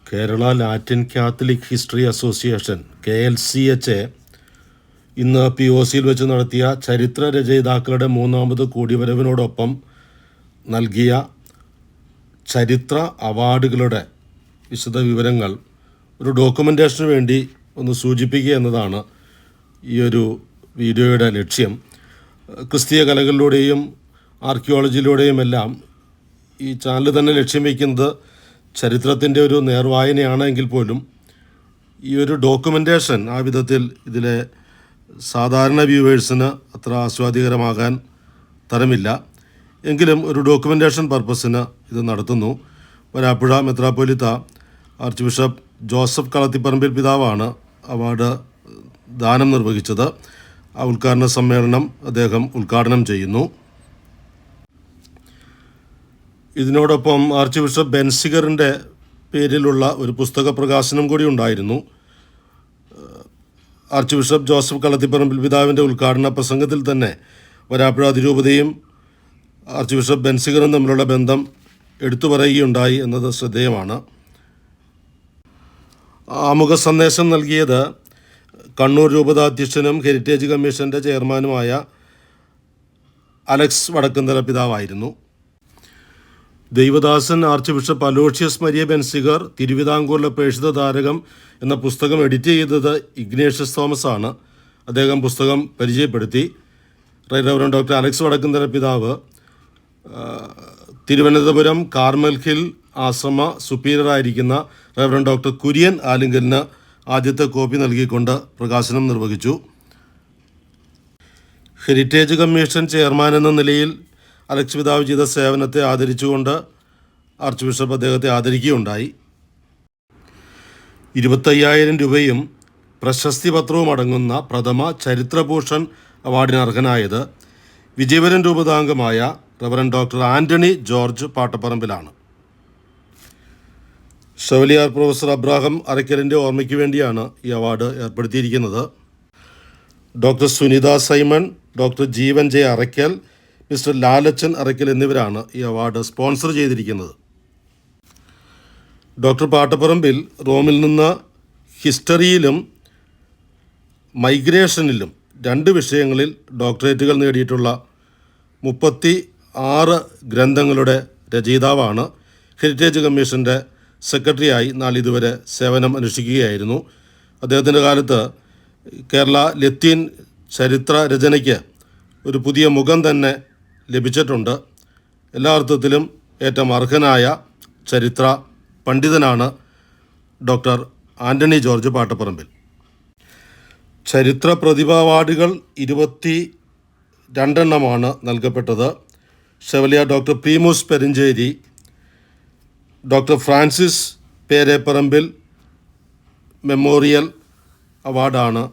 Kerala Latin Catholic history association KLCH ഇന്ന് POCയിൽ വെച്ച് നടത്തിയ ചരിത്ര രചയിതാക്കളുടെ മൂന്നാമത് കൂടിവരവിനോടൊപ്പം നൽകിയ ചരിത്ര അവാർഡുകളുടെ വിശദ വിവരങ്ങൾ ഒരു ഡോക്യുമെൻറ്റേഷന് വേണ്ടി ഒന്ന് സൂചിപ്പിക്കുക എന്നതാണ് ഈ ഒരു വീഡിയോയുടെ ലക്ഷ്യം. ക്രിസ്തീയ കലകളിലൂടെയും ആർക്കിയോളജിയിലൂടെയും എല്ലാം ഈ ചാനൽ തന്നെ ലക്ഷ്യം വയ്ക്കുന്നത് ചരിത്രത്തിൻ്റെ ഒരു നേർവായനയാണ് എങ്കിൽ പോലും ഈ ഒരു ഡോക്യുമെൻറ്റേഷൻ ആ വിധത്തിൽ ഇതിലെ സാധാരണ വ്യൂവേഴ്സിന് അത്ര ആസ്വാദികരമാകാൻ തരമില്ല. എങ്കിലും ഒരു ഡോക്യുമെൻറ്റേഷൻ പർപ്പസിന് ഇത് നടത്തുന്നു. വരാപ്പുഴ മെത്രാപ്പൊലീത്ത ആർച്ച് ബിഷപ്പ് ജോസഫ് കളത്തിപ്പറമ്പിൽ പിതാവാണ് അവാർഡ് ദാനം നിർവഹിച്ചത്. ആ ഉദ്ഘാടന സമ്മേളനം അദ്ദേഹം ഉദ്ഘാടനം ചെയ്യുന്നു. ഇതിനോടൊപ്പം ആർച്ച് ബിഷപ്പ് ബെൻസിഗറിൻ്റെ പേരിലുള്ള ഒരു പുസ്തക പ്രകാശനം കൂടി ഉണ്ടായിരുന്നു. ആർച്ച് ബിഷപ്പ് ജോസഫ് കളത്തിപ്പറമ്പിൽ പിതാവിൻ്റെ ഉദ്ഘാടന പ്രസംഗത്തിൽ തന്നെ വരാപ്പുഴ അതിരൂപതയും ആർച്ച് ബിഷപ്പ് ബെൻസിഗറും തമ്മിലുള്ള ബന്ധം എടുത്തു പറയുകയുണ്ടായി എന്നത് ശ്രദ്ധേയമാണ്. ആമുഖ സന്ദേശം നൽകിയത് കണ്ണൂർ രൂപതാധ്യക്ഷനും ഹെറിറ്റേജ് കമ്മീഷൻ്റെ ചെയർമാനുമായ അലക്സ് വടക്കുംതല പിതാവായിരുന്നു. ദൈവദാസൻ arch bishop Aloysius Maria Benziger തിരുവിതാംകൂറിലെ പ്രേക്ഷിത താരകം എന്ന പുസ്തകം എഡിറ്റ് ചെയ്തത് ഇഗ്നേഷ്യസ് തോമസ് ആണ്. അദ്ദേഹം പുസ്തകം പരിചയപ്പെടുത്തി. റവറൻഡ് ഡോക്ടർ അലക്സ് വടക്കുംതല പിതാവ് തിരുവനന്തപുരം കാർമൽ ഹിൽ ആശ്രമ സുപ്പീരിയറായിരിക്കുന്ന റവറൻഡ് ഡോക്ടർ കുര്യൻ ആലിങ്കലിന് ആദ്യത്തെ കോപ്പി നൽകിക്കൊണ്ട് പ്രകാശനം നിർവഹിച്ചു. ഹെറിറ്റേജ് കമ്മീഷൻ ചെയർമാൻ എന്ന നിലയിൽ അലക്സ് പിതാവ് ചെയ്ത സേവനത്തെ ആദരിച്ചുകൊണ്ട് ആർച്ച് ബിഷപ്പ് അദ്ദേഹത്തെ ആദരിക്കുകയുണ്ടായി. 25,000 രൂപയും പ്രശസ്തി പത്രവും അടങ്ങുന്ന പ്രഥമ ചരിത്രഭൂഷൺ അവാർഡിന് അർഹനായത് വിജയപുരം രൂപതാംഗമായ റവറൻഡ് ഡോക്ടർ ആൻ്റണി ജോർജ് പാട്ടപ്പറമ്പിലാണ്. ഷവലിയാർ പ്രൊഫസർ അബ്രാഹം അറയ്ക്കലിൻ്റെ ഓർമ്മയ്ക്ക് വേണ്ടിയാണ് ഈ അവാർഡ് ഏർപ്പെടുത്തിയിരിക്കുന്നത്. Doctor Sunitha Simon, doctor Jeevan J Arakkal, mister Lalachan Arakkal എന്നിവരാണ് ഈ അവാർഡ് സ്പോൺസർ ചെയ്തിരിക്കുന്നത്. ഡോക്ടർ പാട്ടപ്പറമ്പിൽ റോമിൽ നിന്ന് ഹിസ്റ്ററിയിലും മൈഗ്രേഷനിലും 2 വിഷയങ്ങളിൽ ഡോക്ടറേറ്റുകൾ നേടിയിട്ടുള്ള 36 ഗ്രന്ഥങ്ങളുടെ രചയിതാവാണ്. ഹെറിറ്റേജ് കമ്മീഷൻ്റെ സെക്രട്ടറിയായി നാളിതുവരെ സേവനം അനുഷ്ഠിക്കുകയായിരുന്നു. അദ്ദേഹത്തിൻ്റെ കാലത്ത് കേരള ലത്തീൻ ചരിത്ര രചനയ്ക്ക് ഒരു പുതിയ മുഖം തന്നെ ലഭിച്ചിട്ടുണ്ട്. എല്ലാ അർത്ഥത്തിലും ഏറ്റവും അർഹനായ ചരിത്ര പണ്ഡിതനാണ് ഡോക്ടർ ആൻ്റണി ജോർജ് പാട്ടപ്പറമ്പിൽ. ചരിത്ര പ്രതിഭാ അവാർഡുകൾ 22 നൽകപ്പെട്ടത്. Chevalier doctor Primus Perincheri, doctor Francis Pereparambil memorial അവാർഡാണ്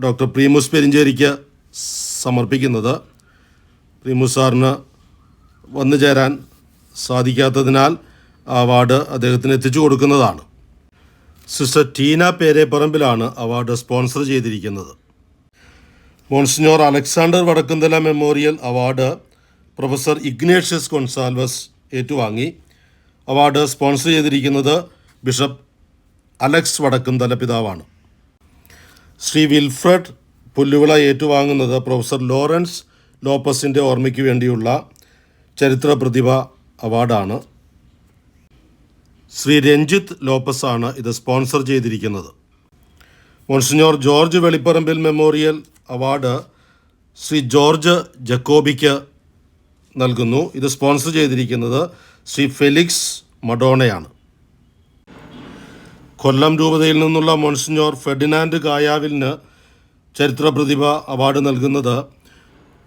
ഡോക്ടർ പ്രീമൂസ് പെരിഞ്ചേരിക്ക് സമർപ്പിക്കുന്നത്. പ്രീമൂസ് സാറിന് വന്നു ചേരാൻ സാധിക്കാത്തതിനാൽ അവാർഡ് അദ്ദേഹത്തിന് എത്തിച്ചു കൊടുക്കുന്നതാണ്. സിസ്റ്റർ ടീന പേരേപ്പറമ്പിലാണ് അവാർഡ് സ്പോൺസർ ചെയ്തിരിക്കുന്നത്. Monsignor Alexander Vadakkumthala memorial award professor Ignatius Gonsalves ഏറ്റുവാങ്ങി. അവാർഡ് സ്പോൺസർ ചെയ്തിരിക്കുന്നത് ബിഷപ്പ് അലക്സ് വടക്കുംതല പിതാവാണ്. ശ്രീ വിൽഫ്രഡ് പുല്ലുവിള ഏറ്റുവാങ്ങുന്നത് പ്രൊഫസർ ലോറൻസ് ലോപ്പസിൻ്റെ ഓർമ്മയ്ക്ക് വേണ്ടിയുള്ള ചരിത്ര പ്രതിഭ അവാർഡാണ്. ശ്രീ രഞ്ജിത്ത് ലോപ്പസാണ് ഇത് സ്പോൺസർ ചെയ്തിരിക്കുന്നത്. Monsignor George Velipparambil memorial award Shri George ജക്കോബിക്ക് നൽകുന്നു. ഇത് സ്പോൺസർ ചെയ്തിരിക്കുന്നത് ശ്രീ ഫെലിക്സ് മഡോണയാണ്. കൊല്ലം രൂപതയിൽ നിന്നുള്ള മോൺസിഞ്ഞോർ ഫെർഡിനാൻഡ് കായാവിലിന് ചരിത്ര പ്രതിഭ അവാർഡ് നൽകുന്നത്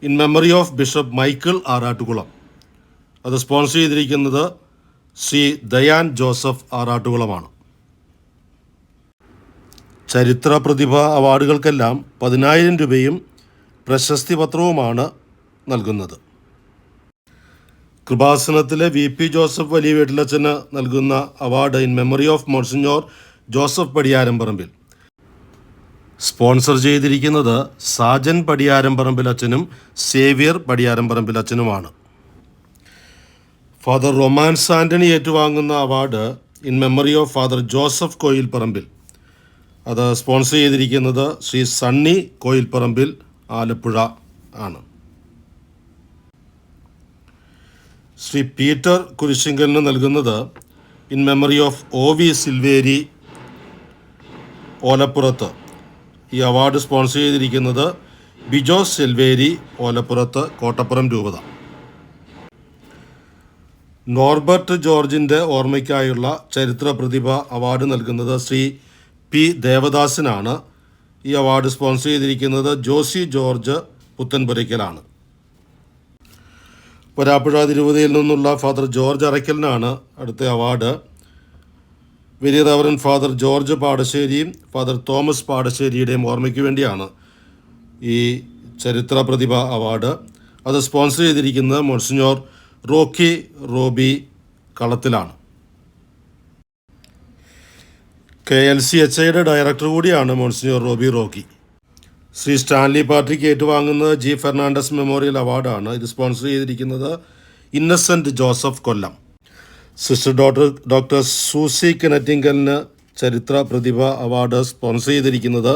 in memory of bishop Michael Arattukulam. അത് സ്പോൺസർ ചെയ്തിരിക്കുന്നത് ശ്രീ ദയാൻ ജോസഫ് ആറാട്ടുകുളമാണ്. ചരിത്ര പ്രതിഭ അവാർഡുകൾക്കെല്ലാം 10,000 രൂപയും പ്രശസ്തി പത്രവുമാണ് നൽകുന്നത്. കൃപാസനത്തിലെ VP ജോസഫ് വലിയ വീട്ടിലച്ചന് നൽകുന്ന award in memory of monsignor Joseph Padiyaramparambil sponsor ചെയ്തിരിക്കുന്നത് സാജൻ പടിയാരംപറമ്പിലച്ചനും സേവ്യർ പടിയാരംപറമ്പിലച്ചനുമാണ്. ഫാദർ റൊമാൻസ് ആൻ്റണി ഏറ്റുവാങ്ങുന്ന award in memory of father Joseph Koilparambil. അത് സ്പോൺസർ ചെയ്തിരിക്കുന്നത് ശ്രീ സണ്ണി കോയിൽപ്പറമ്പിൽ, ആലപ്പുഴ ആണ്. ശ്രീ പീറ്റർ കുരിശിങ്കലിന് നൽകുന്നത് ഇൻ മെമ്മറി ഓഫ് OV സിൽവേരി, ഓലപ്പുറത്ത്. ഈ അവാർഡ് സ്പോൺസർ ചെയ്തിരിക്കുന്നത് ബിജോസ് സിൽവേരി, ഓലപ്പുറത്ത്, കോട്ടപ്പുറം രൂപത. നോർബർട്ട് ജോർജിൻ്റെ ഓർമ്മയ്ക്കായുള്ള ചരിത്ര പ്രതിഭ അവാർഡ് നൽകുന്നത് ശ്രീ P ദേവദാസിനാണ്. ഈ അവാർഡ് സ്പോൺസർ ചെയ്തിരിക്കുന്നത് ജോസി ജോർജ് പുത്തൻപുരയ്ക്കലാണ്. വരാപ്പുഴ തിരുവതിയിൽ നിന്നുള്ള ഫാദർ ജോർജ് അറയ്ക്കലിനാണ് അടുത്ത award. Very reverend father George പാടശ്ശേരിയും ഫാദർ തോമസ് പാടശ്ശേരിയുടെയും ഓർമ്മയ്ക്ക് വേണ്ടിയാണ് ഈ ചരിത്ര പ്രതിഭ അവാർഡ്. അത് സ്പോൺസർ ചെയ്തിരിക്കുന്നത് മോൺസിഞ്ഞോർ റോക്കി റോബി കളത്തിലാണ്. KLCHIയുടെ ഡയറക്ടർ കൂടിയാണ് മോൺസിഞ്ഞോർ റോബി റോക്കി. ശ്രീ സ്റ്റാൻലി പാട്രിക്ക് ഏറ്റുവാങ്ങുന്നത് G ഫെർണാണ്ടസ് മെമ്മോറിയൽ അവാർഡാണ്. ഇത് സ്പോൺസർ ചെയ്തിരിക്കുന്നത് ഇന്നസെൻറ്റ് ജോസഫ്, കൊല്ലം. സിസ്റ്റർ ഡോക്ടർ സൂസി കിനറ്റിങ്കലിന് ചരിത്ര പ്രതിഭ അവാർഡ് സ്പോൺസർ ചെയ്തിരിക്കുന്നത്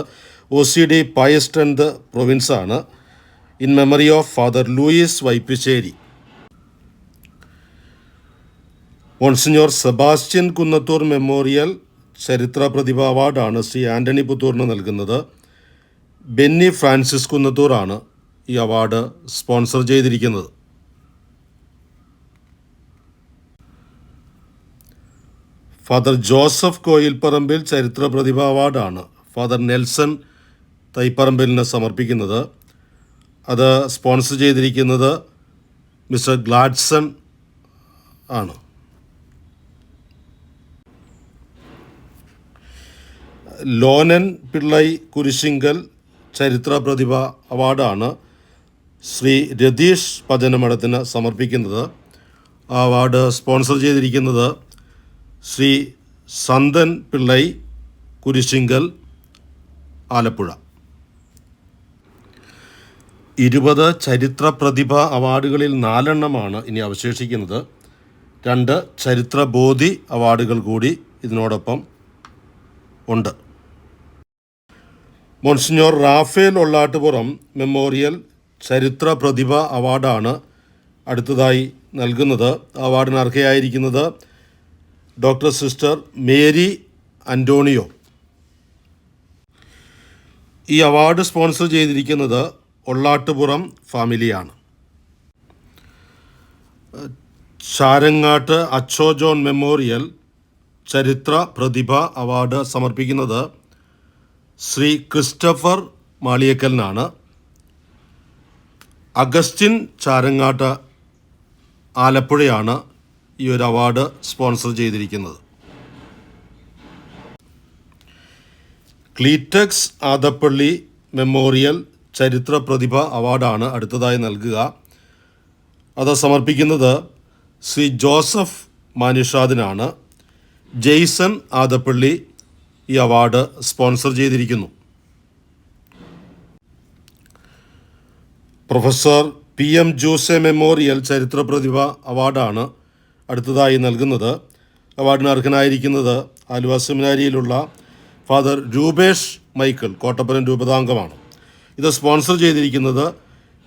OCD പയസ് 10th പ്രൊവിൻസാണ്. In memory of father Louis Vaippissery. Monsignor Sebastian Kunnathur memorial ചരിത്ര പ്രതിഭ അവാർഡാണ് ശ്രീ ആൻ്റണി പുത്തൂറിന് നൽകുന്നത്. ബെന്നി ഫ്രാൻസിസ് കുന്നത്തൂറാണ് ഈ അവാർഡ് സ്പോൺസർ ചെയ്തിരിക്കുന്നത്. ഫാദർ ജോസഫ് കോയിൽപ്പറമ്പിൽ ചരിത്ര പ്രതിഭ അവാർഡാണ് ഫാദർ നെൽസൺ തൈപ്പറമ്പിലിന് സമർപ്പിക്കുന്നത്. അത് സ്പോൺസർ ചെയ്തിരിക്കുന്നത് മിസ്റ്റർ ഗ്ലാഡ്സൺ ആണ്. ലോനൻ പിള്ളൈ കുരിശിങ്കൽ ചരിത്ര പ്രതിഭ അവാർഡാണ് ശ്രീ രതീഷ് പജനമഠത്തിന് സമർപ്പിക്കുന്നത്. ആ അവാർഡ് സ്പോൺസർ ചെയ്തിരിക്കുന്നത് ശ്രീ സന്തൻ പിള്ളൈ കുരിശിങ്കൽ, ആലപ്പുഴ. 20 ചരിത്ര പ്രതിഭ അവാർഡുകളിൽ 4 ഇനി അവശേഷിക്കുന്നത്. 2 ചരിത്രബോധി അവാർഡുകൾ കൂടി ഇതിനോടൊപ്പം ഉണ്ട്. മോൺസിഞ്ഞോർ റാഫേൽ ഒള്ളാട്ടുപുറം മെമ്മോറിയൽ ചരിത്ര പ്രതിഭ അവാർഡാണ് അടുത്തതായി നൽകുന്നത്. അവാർഡിന് അർഹയായിരിക്കുന്നത് ഡോക്ടർ സിസ്റ്റർ മേരി അന്റോണിയോ. ഈ അവാർഡ് സ്പോൺസർ ചെയ്തിരിക്കുന്നത് ഒള്ളാട്ടുപുറം ഫാമിലിയാണ്. ചാരങ്ങാട്ട് അച്ചോ ജോൺ മെമ്മോറിയൽ ചരിത്ര പ്രതിഭ അവാർഡ് സമർപ്പിക്കുന്നത് ശ്രീ ക്രിസ്റ്റഫർ മാളിയക്കലിനാണ്. അഗസ്റ്റിൻ ചാരങ്ങാട്ട്, ആലപ്പുഴയാണ് ഈ ഒരു അവാർഡ് സ്പോൺസർ ചെയ്തിരിക്കുന്നത്. ക്ലീറ്റക്സ് ആദപ്പള്ളി മെമ്മോറിയൽ ചരിത്ര പ്രതിഭ അവാർഡാണ് അടുത്തതായി നൽകുക. അത് സമർപ്പിക്കുന്നത് ശ്രീ ജോസഫ് മാനിഷാദിനാണ്. ജെയ്സൺ ആദപ്പള്ളി ഈ അവാർഡ് സ്പോൺസർ ചെയ്തിരിക്കുന്നു. പ്രൊഫസർ PM ജോസെ മെമ്മോറിയൽ ചരിത്ര പ്രതിഭ അവാർഡാണ് അടുത്തതായി നൽകുന്നത്. അവാർഡിന് അർഹനായിരിക്കുന്നത് ആലുവ സെമിനാരിയിലുള്ള ഫാദർ രൂപേഷ് മൈക്കിൾ, കോട്ടപ്പുറം രൂപതാംഗമാണ്. ഇത് സ്പോൺസർ ചെയ്തിരിക്കുന്നത്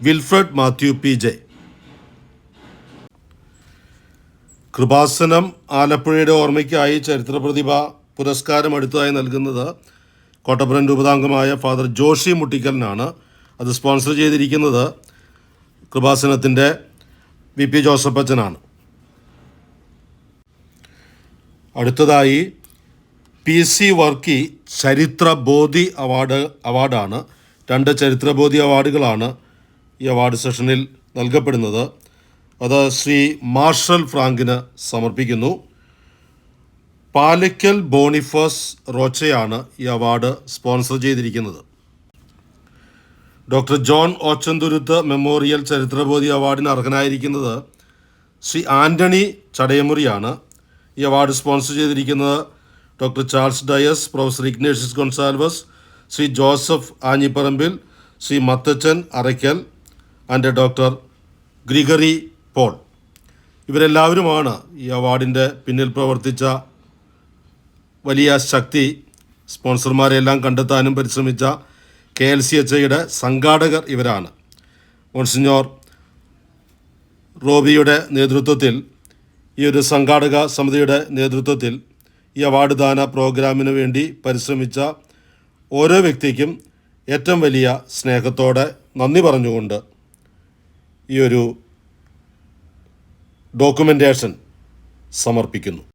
വിൽഫ്രഡ് മാത്യു PJ. കൃപാസനം ആലപ്പുഴയുടെ ഓർമ്മയ്ക്കായി ചരിത്ര പ്രതിഭ പുരസ്കാരം അടുത്തതായി നൽകുന്നത് കോട്ടപ്പുറം രൂപതാംഗമായ ഫാദർ ജോഷി മുട്ടിക്കലിനാണ്. അത് സ്പോൺസർ ചെയ്തിരിക്കുന്നത് കൃപാസനത്തിൻ്റെ VP ജോസഫ് അച്ഛനാണ്. അടുത്തതായി PC വർക്കി ചരിത്രബോധി അവാർഡാണ്. 2 ചരിത്രബോധി അവാർഡുകളാണ് ഈ അവാർഡ് സെഷനിൽ നൽകപ്പെടുന്നത്. അത് ശ്രീ മാർഷൽ ഫ്രാങ്കിന് സമർപ്പിക്കുന്നു. പാലക്കൽ ബോണിഫസ് റോച്ചയാണ് ഈ അവാർഡ് സ്പോൺസർ ചെയ്തിരിക്കുന്നത്. ഡോക്ടർ ജോൺ ഓച്ചന്തുരുത്ത് മെമ്മോറിയൽ ചരിത്രബോധി അവാർഡിന് അർഹനായിരിക്കുന്നത് ശ്രീ ആൻ്റണി ചടയമുറിയാണ്. ഈ അവാർഡ് സ്പോൺസർ ചെയ്തിരിക്കുന്നത് doctor Charles Dias, professor Ignatius Gonsalves, Shri Joseph Anjiparambil, Shri Mathachan Arackal and doctor Gregory Paul. ഇവരെല്ലാവരുമാണ് ഈ അവാർഡിൻ്റെ പിന്നിൽ പ്രവർത്തിച്ച വലിയ ശക്തി സ്പോൺസർമാരെല്ലാം കണ്ടെത്താനും പരിശ്രമിച്ച KLCHIയുടെ സംഘാടകർ ഇവരാണ്. മോൺസിഞ്ഞോർ റോബിയുടെ നേതൃത്വത്തിൽ, ഈ ഒരു സംഘാടക സമിതിയുടെ നേതൃത്വത്തിൽ ഈ അവാർഡ് ദാന പ്രോഗ്രാമിന് വേണ്ടി പരിശ്രമിച്ച ഓരോ വ്യക്തിക്കും ഏറ്റവും വലിയ സ്നേഹത്തോടെ നന്ദി പറഞ്ഞുകൊണ്ട് ഈ ഒരു ഡോക്യുമെൻറ്റേഷൻ സമർപ്പിക്കുന്നു.